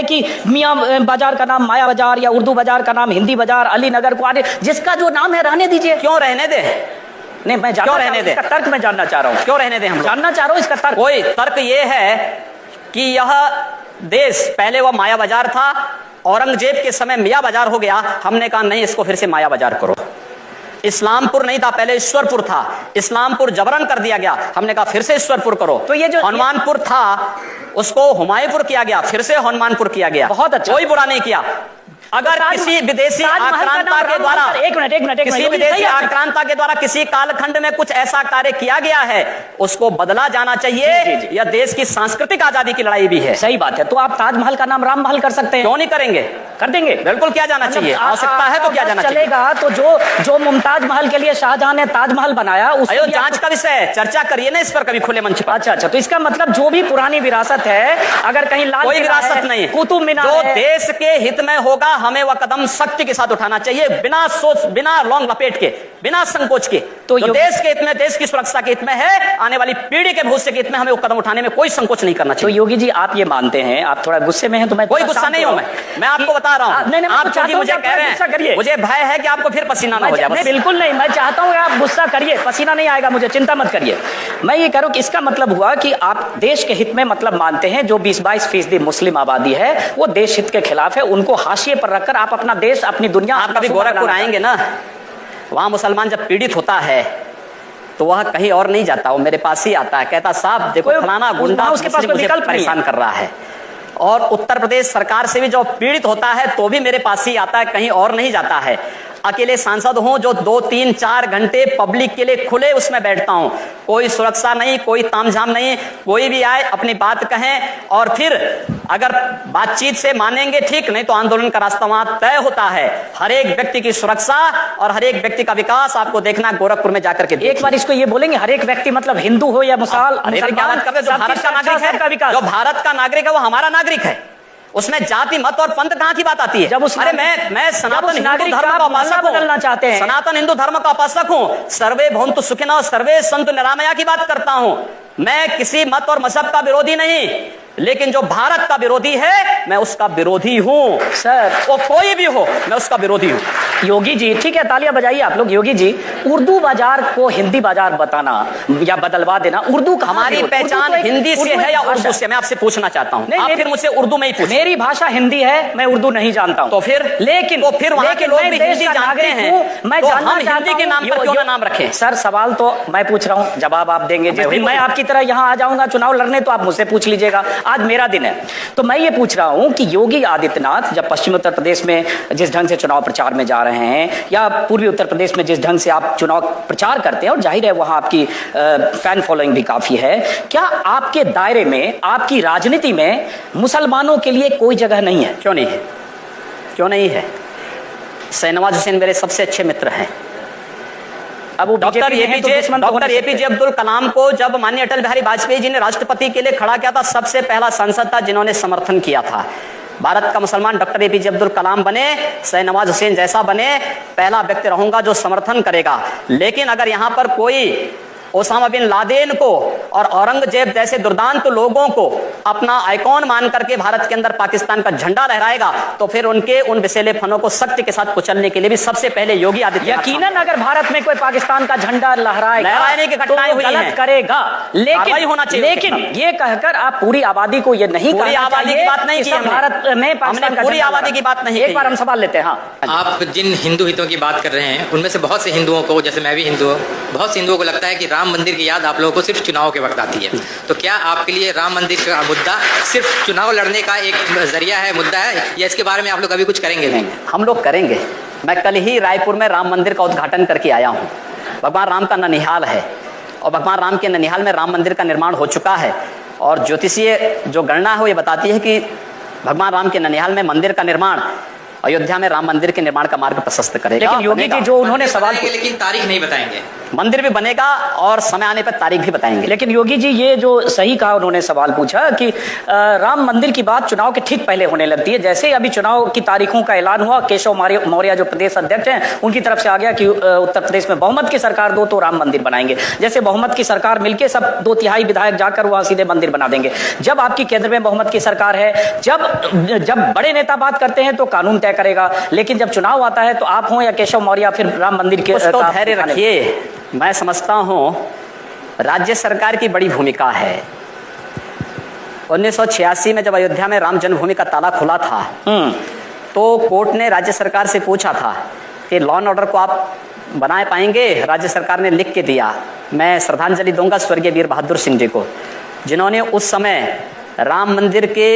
कि मियाँ बाजार का नाम माया बाजार या उर्दू बाजार का नाम हिंदी बाजार, अली नगर को आने, जिसका जो नाम है रहने दीजिए। क्यों रहने दे? नहीं, मैं क्यों रहने दे? तर्क मैं जानना चाह रहा हूँ। क्यों रहने दे? हम जानना चाह रहा हूँ इसका तर्क। कोई तर्क ये है कि यह देश पहले वह माया बाजार था, औरंगजेब के समय मियाँ बाजार हो गया। हमने कहा नहीं, इसको फिर से माया बाजार करो। इस्लामपुर नहीं था, पहले ईश्वरपुर था, इस्लामपुर जबरन कर दिया गया। हमने कहा फिर से ईश्वरपुर करो। तो ये जो हनुमानपुर था उसको हुमायूंपुर किया गया, फिर से हनुमानपुर किया गया। बहुत अच्छा, कोई बुरा नहीं किया। अगर किसी विदेशी आक्रांता के द्वारा किसी विदेशी आक्रांता के द्वारा किसी कालखंड में कुछ ऐसा कार्य किया गया है, उसको बदला जाना चाहिए। यह देश की सांस्कृतिक आजादी की लड़ाई भी है। सही बात है। तो आप ताजमहल का नाम राम महल कर सकते हैं। क्यों नहीं करेंगे? कर देंगे, बिल्कुल किया जाना चाहिए। आवश्यकता है तो किया जाना चलेगा। तो जो मुमताज महल के लिए शाहजहां ने ताजमहल बनाया, उसको जांच का विषय है, चर्चा करिए ना इस पर कभी खुले मंच पर। अच्छा, तो इसका मतलब जो भी पुरानी विरासत है, अगर कहीं लाल कोई विरासत नहीं, कुतुब मीनार जो देश के हित में होगा, हमें वह कदम सख्ती के साथ उठाना चाहिए, बिना सोच, बिना लौंग लपेट के, बिना संकोच के। तो देश के हित में, देश की सुरक्षा के हित में है, आने वाली पीढ़ी के भविष्य के हित में हमें वो कदम उठाने में कोई संकोच नहीं करना चाहिए। तो योगी जी, आप ये मानते हैं, आप थोड़ा गुस्से में हैं, तो मैं कोई गुस्सा नहीं हूं। मैं आपको बता रहा हूं, आप क्योंकि मुझे कह रहे हैं, मुझे भय है कि आपको फिर पसीना ना हो जाए। बिल्कुल नहीं, मैं चाहता हूं आप गुस्सा करिए, पसीना नहीं आएगा मुझे, चिंता मत करिए। मैं ये कह रहा हूं कि इसका मतलब हुआ कि आप देश के हित में मतलब मानते हैं, जो 20-22% मुस्लिम आबादी है वो देश हित के खिलाफ है, उनको हाशिए पर रखकर आप अपना देश, अपनी दुनिया। आप कभी गोरखपुर आएंगे ना, वहां मुसलमान जब पीड़ित होता है तो वह कहीं और नहीं जाता, वो मेरे पास ही आता है, कहता साहब देखो फलाना गुंडा उसके पास मुझे परेशान कर रहा है। और उत्तर प्रदेश सरकार से भी जो पीड़ित होता है तो भी मेरे पास ही आता है, कहीं और नहीं जाता है। अकेले सांसद हूं जो 2-3-4 घंटे पब्लिक के लिए खुले उसमें बैठता हूं, कोई सुरक्षा नहीं, कोई तामझाम नहीं, कोई भी आए अपनी बात कहें, और फिर अगर बातचीत से मानेंगे ठीक, नहीं तो आंदोलन का रास्ता वहां तय होता है। हर एक व्यक्ति की सुरक्षा और हर एक व्यक्ति का विकास आपको देखना गोरखपुर में जाकर के। एक बार इसको ये बोलेंगे, हर एक व्यक्ति मतलब हिंदू हो या मुसलमान, जो भारत का नागरिक है, जो भारत का नागरिक है वो हमारा नागरिक है, उसमें जाति मत और पंथ कहां की बात आती है? जब अरे मैं सनातन हिंदू धर्म का उपासक बदलना चाहते हैं, सनातन हिंदू धर्म का उपासक हूं, सर्वे भवन्तु सुखिनः सर्वे सन्तु निरामया की बात करता हूं। मैं किसी मत और मजहब का विरोधी नहीं, लेकिन जो भारत का विरोधी है मैं उसका विरोधी हूं सर, वो कोई भी हो मैं उसका विरोधी हूं। योगी जी ठीक है, तालियां बजाइए आप लोग। योगी जी, उर्दू बाजार को हिंदी बाजार बताना या बदलवा देना, उर्दू हमारी पहचान हिंदी से है या उर्दू से? मैं आपसे पूछना चाहता हूं। आप फिर मुझसे उर्दू में ही पूछिए। मेरी भाषा हिंदी है, मैं उर्दू नहीं जानता हूं। तो फिर वहां के लोग भी हिंदी जानते हैं, मैं जानना हिंदी के नाम पर क्यों ना नाम रखें? सर सवाल तो मैं पूछ रहा हूं, जवाब आप देंगे। जिस दिन मैं आपकी तरह यहां आ जाऊंगा चुनाव लड़ने तो आप मुझसे पूछ लीजिएगा, आज मेरा दिन है। तो मैं ये पूछ रहा हूं कि योगी आदित्यनाथ जब पश्चिम उत्तर प्रदेश में जिस ढंग से चुनाव प्रचार में जा रहे हैं, या पूर्वी उत्तर प्रदेश में जिस ढंग से आप चुनाव प्रचार करते हैं, और जाहिर है वहां आपकी फैन फॉलोइंग भी काफी है, क्या आपके दायरे में, आपकी राजनीति में मुसलमानों के लिए कोई जगह नहीं है? क्यों नहीं है? क्यों नहीं है? शाहनवाज हुसैन मेरे सबसे अच्छे मित्र हैं। अब डॉक्टर एपीजे अब्दुल कलाम को जब माननीय अटल बिहारी वाजपेयी जी ने राष्ट्रपति के लिए खड़ा किया था, सबसे पहला सांसद था जिन्होंने समर्थन किया था। भारत का मुसलमान डॉक्टर एपीजे अब्दुल कलाम बने, शाहनवाज हुसैन जैसा बने, पहला व्यक्ति रहूंगा जो समर्थन करेगा। लेकिन अगर यहां पर कोई ओसामा बिन लादेन को और औरंगजेब जैसे दुर्दांत लोगों को अपना आइकॉन मान करके भारत के अंदर पाकिस्तान का झंडा लहराएगा, तो फिर उनके उन विषैले फनों को सख्ती के साथ कुचलने के लिए भी सबसे पहले योगी आदित्यनाथ। यकीनन अगर भारत में कोई पाकिस्तान का झंडा लहराने की घटनाएं हुई हैं, करेगा, लेकिन होना चाहिए। लेकिन ये कहकर आप पूरी आबादी को ये नहीं, पूरी आबादी की बात नहीं की भारत में पाकिस्तान का पूरी आबादी की बात नहीं। एक बार हम सवाल लेते हैं। हाँ, आप जिन हिंदू हितों की बात कर रहे हैं उनमें से बहुत से हिंदुओं को, जैसे मैं भी हिंदू हूँ, बहुत से हिंदुओं को लगता है कि राम मंदिर की याद आप लोगों को सिर्फ चुनाव के वक्त आती है। तो क्या आपके लिए राम मंदिर का मुद्दा सिर्फ चुनाव लड़ने का एक जरिया है, मुद्दा है, या इसके बारे में आप लोग अभी कुछ करेंगे? नहीं, हम लोग करेंगे। मैं कल ही रायपुर में राम मंदिर का उद्घाटन करके आया हूँ। भगवान राम का ननिहाल है और भगवान राम के ननिहाल में राम मंदिर का निर्माण हो चुका है, और ज्योतिषीय जो गणना है वो ये बताती है कि भगवान राम के ननिहाल में मंदिर का निर्माण अयोध्या में राम मंदिर के निर्माण का मार्ग प्रशस्त करेगा। लेकिन योगी जी जो उन्होंने सवाल, लेकिन तारीख नहीं बताएंगे। मंदिर भी बनेगा और समय आने पर तारीख भी बताएंगे। लेकिन योगी जी ये जो सही कहा, उन्होंने सवाल पूछा कि राम मंदिर की बात चुनाव के ठीक पहले होने लगती है। जैसे अभी चुनाव की तारीखों का ऐलान हुआ, केशव मौर्य जो प्रदेश अध्यक्ष हैं उनकी तरफ से आ गया कि उत्तर प्रदेश में बहुमत की सरकार दो तो राम मंदिर बनाएंगे। जैसे बहुमत की सरकार मिलकर सब 2/3 विधायक जाकर वहां सीधे मंदिर बना देंगे। जब आपकी केंद्र में बहुमत की सरकार है, जब बड़े नेता बात करते हैं तो कानून तय करेगा, लेकिन जब चुनाव आता है तो आप हो या केशव मौर्य फिर राम मंदिर के तो धैर्य रखिए। मैं समझता हूं राज्य सरकार की बड़ी भूमिका है। 1986 में जब अयोध्या में राम जन्मभूमि का ताला खुला था तो कोर्ट ने राज्य सरकार से पूछा था कि लॉ एंड ऑर्डर को आप बनाए पाएंगे। राज्य सरकार ने लिख के दिया। मैं श्रद्धांजलि दूंगा स्वर्गीय वीर बहादुर सिंह जी को, जिन्होंने उस समय राम मंदिर के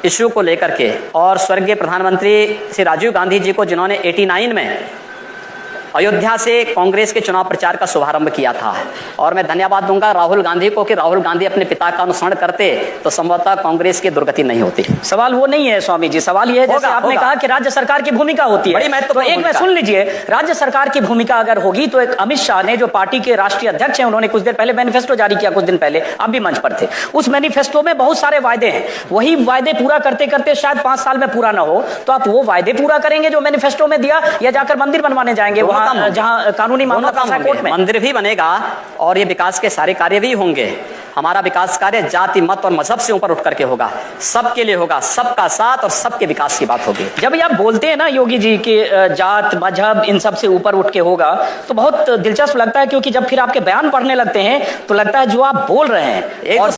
इश्यू को लेकर के, और स्वर्गीय प्रधानमंत्री श्री राजीव गांधी जी को, जिन्होंने 89 में अयोध्या से कांग्रेस के चुनाव प्रचार का शुभारंभ किया था। और मैं धन्यवाद दूंगा राहुल गांधी को कि राहुल गांधी अपने पिता का अनुसरण करते तो संभवतः कांग्रेस की दुर्गति नहीं होती। सवाल वो नहीं है स्वामी जी, सवाल ये है जैसे आपने कहा कि राज्य सरकार की भूमिका होती है, बड़ी महत्वपूर्ण। तो एक मैं सुन लीजिए, राज्य सरकार की भूमिका अगर होगी तो एक अमित शाह ने, जो पार्टी के राष्ट्रीय अध्यक्ष हैं, उन्होंने कुछ देर पहले मैनिफेस्टो जारी किया, कुछ दिन पहले आप भी मंच पर थे। उस मैनिफेस्टो में बहुत सारे वायदे हैं, वही वायदे पूरा करते करते शायद 5 साल में पूरा ना हो, तो आप वो वायदे पूरा करेंगे जो मैनिफेस्टो में दिया, या जाकर मंदिर बनवाने जाएंगे वहां जहां कानूनी मामला कोर्ट में? मंदिर भी बनेगा और ये विकास के सारे कार्य भी होंगे। हमारा विकास कार्य जाति, मत और मजहब से ऊपर उठ करके होगा, सबके लिए होगा, सबका साथ और सबके विकास की बात होगी। जब आप बोलते हैं ना योगी जी कि जात मजहब इन सब से ऊपर उठ के होगा, तो बहुत दिलचस्प लगता है, क्योंकि जब फिर आपके बयान पढ़ने लगते हैं तो लगता है जो आप बोल रहे हैं और